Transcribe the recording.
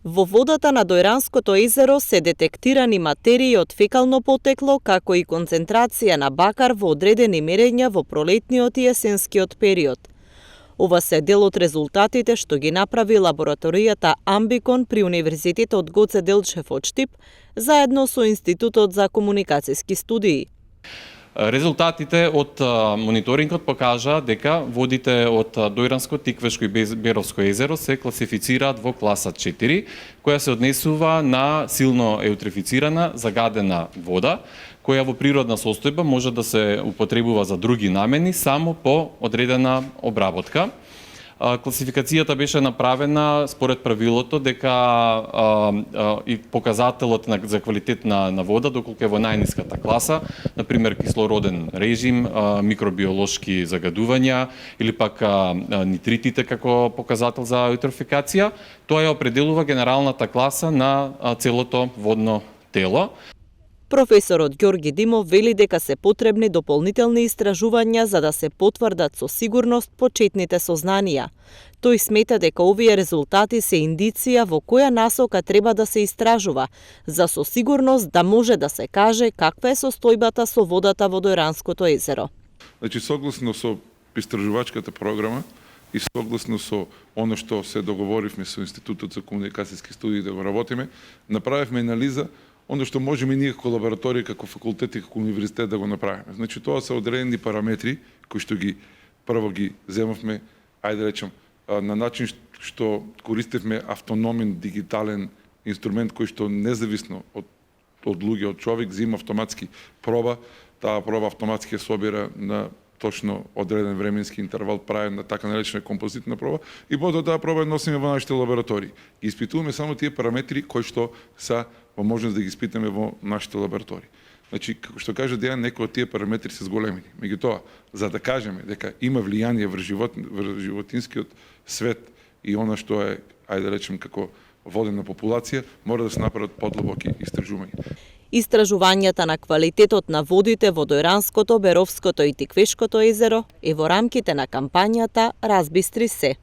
Во водата на Дојранското езеро се детектирани материи од фекално потекло, како и концентрација на бакар во одредени мерења во пролетниот и есенскиот период. Ова се дел од резултатите што ги направи лабораторијата Амбикон при Универзитетот Гоце Делчев од Штип, заедно со Институтот за комуникацијски студии. Резултатите од мониторингот покажа дека водите од Дојранско, Тиквешко и Беровско езеро се класифицираат во класа 4, која се однесува на силно еутрифицирана, загадена вода, која во природна состојба може да се употребува за други намени само по одредена обработка. Класификацијата беше направена според правилото дека и показателот за квалитет на вода, доколку е во најниската класа, например кислороден режим, микробиолошки загадувања или пак нитритите како показател за еутрофикација, тоа ја определува генералната класа на целото водно тело. Професорот Ѓорги Димов вели дека се потребни дополнителни истражувања за да се потврдат со сигурност почетните сознанија. Тој смета дека овие резултати се индиција во која насока треба да се истражува, за со сигурност да може да се каже каква е состојбата со водата во Дојранското езеро. Значи, согласно со истражувачката програма и согласно со оно што се договоривме со Институтот за комуникацијски студии да го работиме, направивме анализа оно што можеме ние како лабораторија, како факултет и како универзитет да го направиме. Значи, тоа се одредени параметри кои што прво ги земавме, ајде речем, на начин што користевме автономен дигитален инструмент кој што независно од луѓе, од човек, зема автоматски проба, таа проба автоматски ја собира на точно одреден временски интервал, прави на така наречена композитна проба и потоа таа проба носиме во нашите лаборатории. Ги испитуваме само тие параметри кои што се во можност да ги испитаме во нашите лаборатории. Значи, како што кажа Дејан, некои од тие параметри се зголемени. Меѓутоа, за да кажеме дека има влијание врз животинскиот свет и она што е, ајде да речем, како водена популација, мора да се направат подлабоки истражувања. Истражувањата на квалитетот на водите во Дојранското, Беровското и Тиквешкото езеро е во рамките на кампањата Разбистри се.